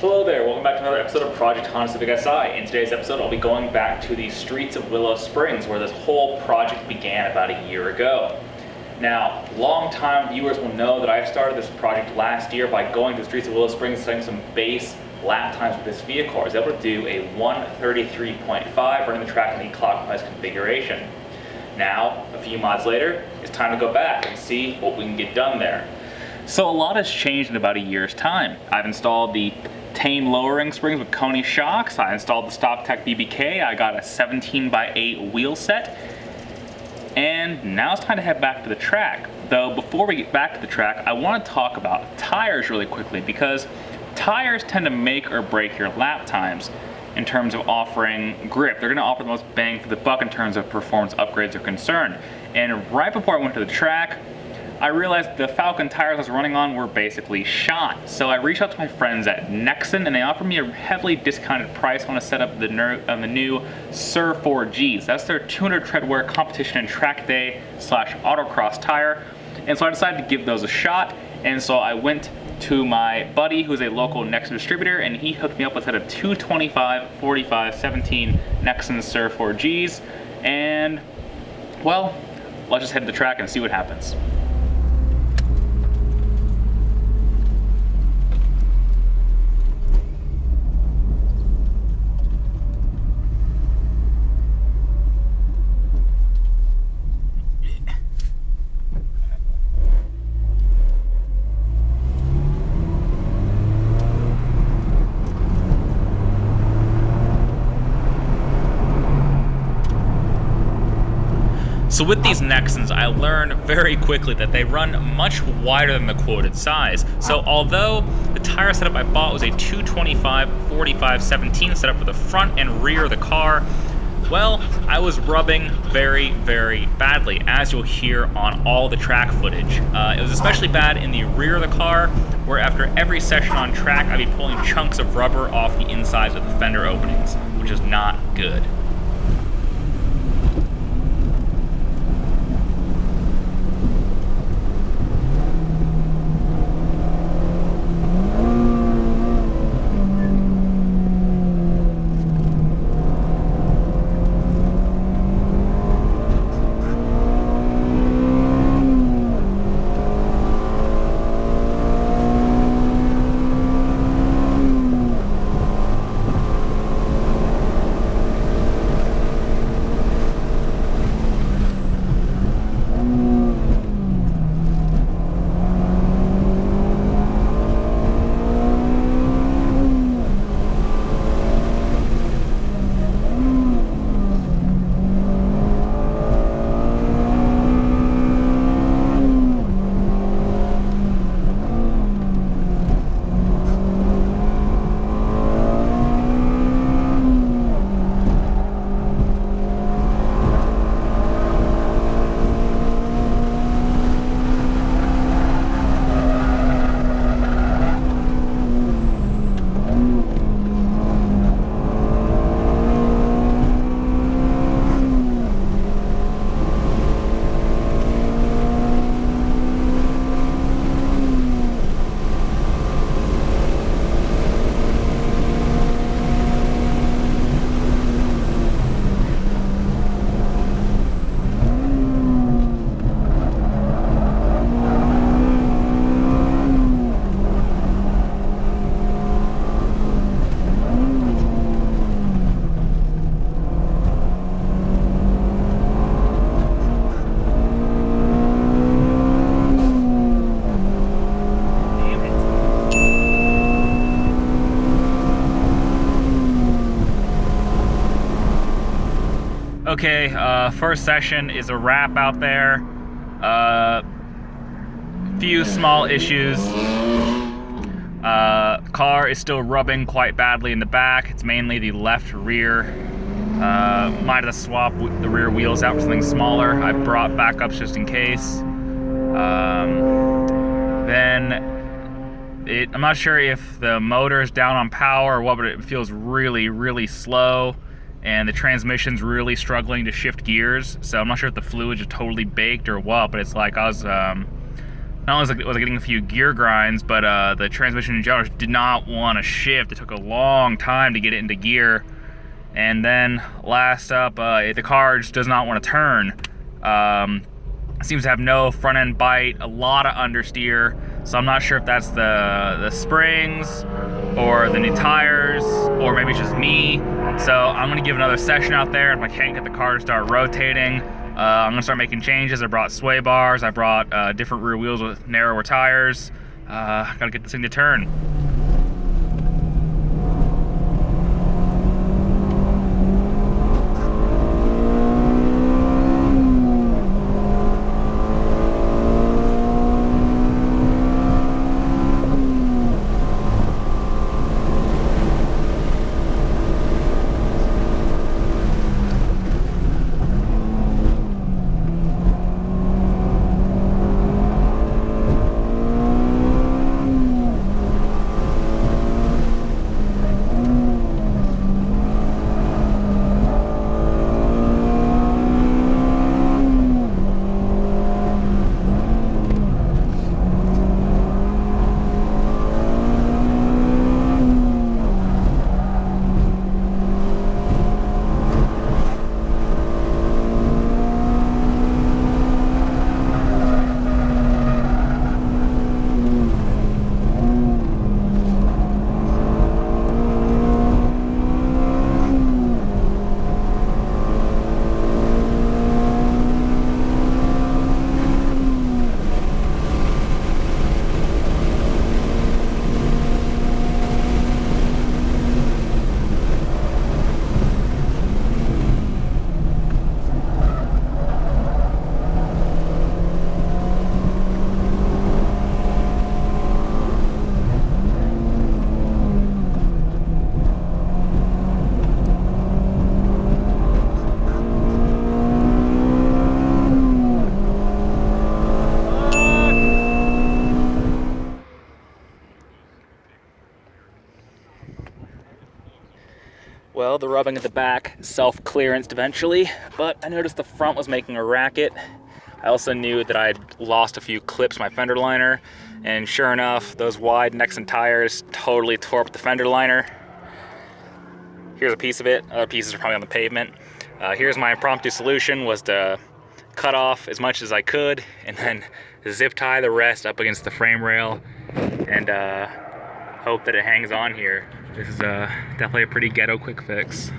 Hello there, welcome back to another episode of Project Civic Si. In today's episode, I'll be going back to the Streets of Willow Springs, where this whole project began about a year ago. Now, long-time viewers will know that I started this project last year by going to the Streets of Willow Springs and setting some base lap times with this vehicle. I was able to do a 1:33.5 running the track in the clockwise configuration. Now, a few mods later, it's time to go back and see what we can get done there. So a lot has changed in about a year's time. I've installed the Tein lowering springs with Koni shocks. I installed the Stoptech BBK. I got a 17x8 wheel set. And now it's time to head back to the track. Though before we get back to the track, I want to talk about tires really quickly, because tires tend to make or break your lap times in terms of offering grip. They're going to offer the most bang for the buck in terms of performance upgrades are concerned. And right before I went to the track, I realized the Falken tires I was running on were basically shot. So I reached out to my friends at Nexen, and they offered me a heavily discounted price. I want to set up the new SUR4Gs. That's their 200 treadwear competition and track day / autocross tire. And so I decided to give those a shot. And so I went to my buddy, who's a local Nexen distributor, and he hooked me up with a set of 225, 45, 17 Nexen SUR4Gs. And, well, let's just head to the track and see what happens. So with these Nexens, I learned very quickly that they run much wider than the quoted size. So although the tire setup I bought was a 225, 45, 17 setup for the front and rear of the car, well, I was rubbing very, very badly, as you'll hear on all the track footage. It was especially bad in the rear of the car, where after every session on track, I'd be pulling chunks of rubber off the insides of the fender openings, which is not good. Okay, first session is a wrap out there. Few small issues. Car is still rubbing quite badly in the back. It's mainly the left rear. Might have to swap the rear wheels out for something smaller. I brought backups just in case. I'm not sure if the motor is down on power or what, but it feels really, really slow. And the transmission's really struggling to shift gears. So I'm not sure if the fluids are totally baked or what, but it's like I was not not only was I getting a few gear grinds, but the transmission in general did not want to shift. It took a long time to get it into gear. And then last up, the car just does not want to turn. Seems to have no front end bite, a lot of understeer. So I'm not sure if that's the springs or the new tires, or maybe it's just me. So I'm gonna give another session out there. If I can't get the car to start rotating, I'm gonna start making changes. I brought sway bars, I brought different rear wheels with narrower tires. Gotta get this thing to turn. Well, the rubbing at the back self-clearanced eventually, but I noticed the front was making a racket. I also knew that I'd lost a few clips in my fender liner, and sure enough, those wide Nexen tires totally tore up the fender liner. Here's a piece of it. Other pieces are probably on the pavement. Here's my impromptu solution, was to cut off as much as I could and then zip tie the rest up against the frame rail and hope that it hangs on here. This is definitely a pretty ghetto quick fix.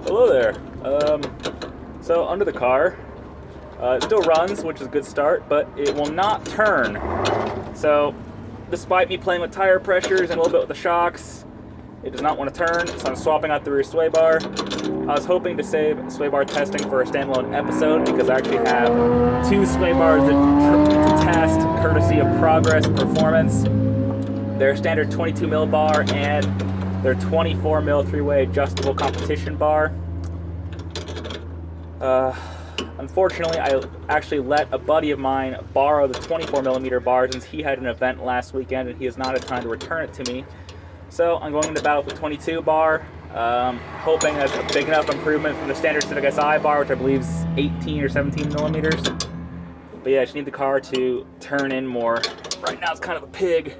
Hello there. So under the car, it still runs, which is a good start, but it will not turn. So despite me playing with tire pressures and a little bit with the shocks, it does not want to turn, so I'm swapping out the rear sway bar. I was hoping to save sway bar testing for a standalone episode because I actually have two sway bars to test courtesy of Progress Performance. Their standard 22 mil bar and their 24 mil three-way adjustable competition bar. Unfortunately, I actually let a buddy of mine borrow the 24 millimeter bar since he had an event last weekend and he has not had time to return it to me. So I'm going into battle with the 22 bar, hoping that's a big enough improvement from the standard Civic Si bar, which I believe is 18 or 17 millimeters. But yeah, I just need the car to turn in more. Right now it's kind of a pig.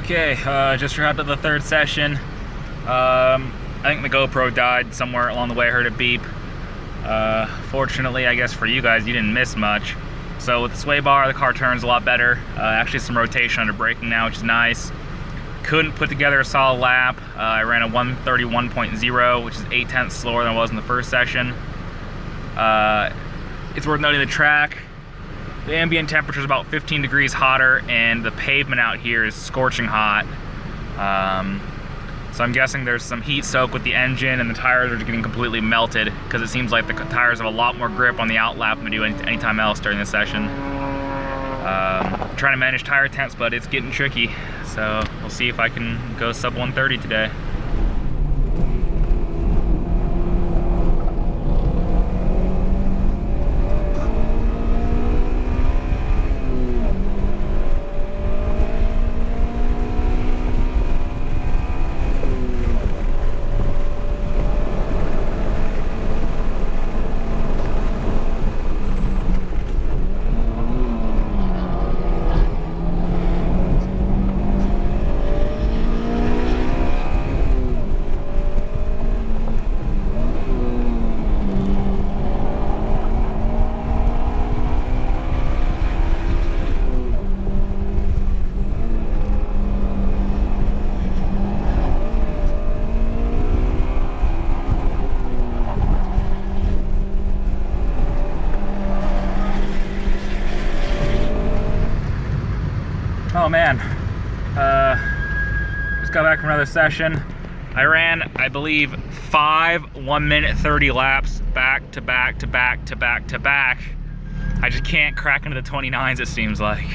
Okay, just wrapped up the third session. I think the GoPro died somewhere along the way. I heard it beep. Fortunately, I guess for you guys, you didn't miss much. So with the sway bar, the car turns a lot better. Actually some rotation under braking now, which is nice. Couldn't put together a solid lap. I ran a 131.0, which is 0.8 slower than I was in the first session. It's worth noting the track. The ambient temperature is about 15 degrees hotter, and the pavement out here is scorching hot. So I'm guessing there's some heat soak with the engine, and the tires are getting completely melted because it seems like the tires have a lot more grip on the outlap than they do any time else during the session. Trying to manage tire temps, but it's getting tricky. So we'll see if I can go sub 130 today. Oh man, just got back from another session. I ran, I believe, 5 1-minute 30 laps back to back to back to back to back. I just can't crack into the 29s, it seems like.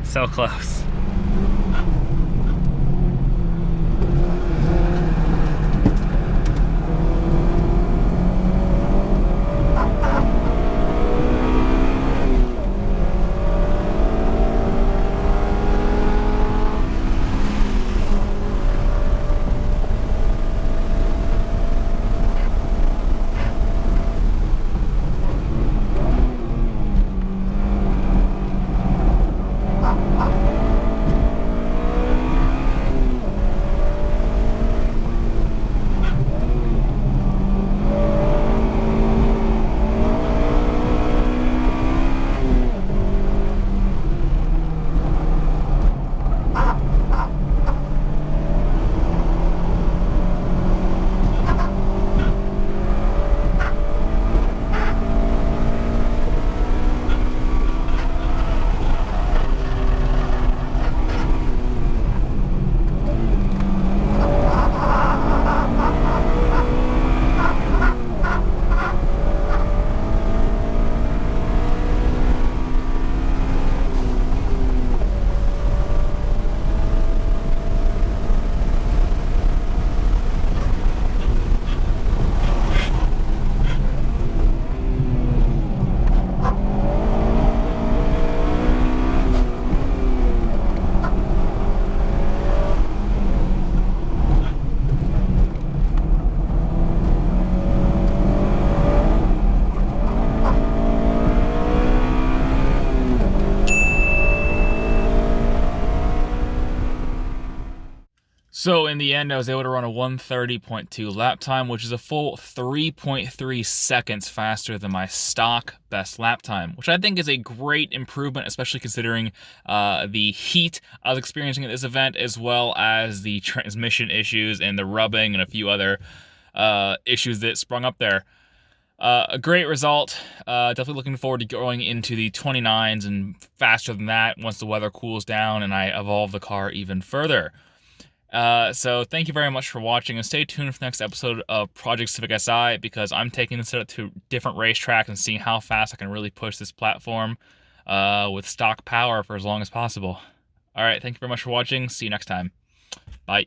So close. So in the end, I was able to run a 130.2 lap time, which is a full 3.3 seconds faster than my stock best lap time, which I think is a great improvement, especially considering the heat I was experiencing at this event, as well as the transmission issues and the rubbing and a few other issues that sprung up there. A great result. Definitely looking forward to going into the 29s and faster than that once the weather cools down and I evolve the car even further. So thank you very much for watching, and stay tuned for the next episode of Project Civic Si, because I'm taking this setup to different racetracks and seeing how fast I can really push this platform with stock power for as long as possible. Alright, thank you very much for watching. See you next time. Bye.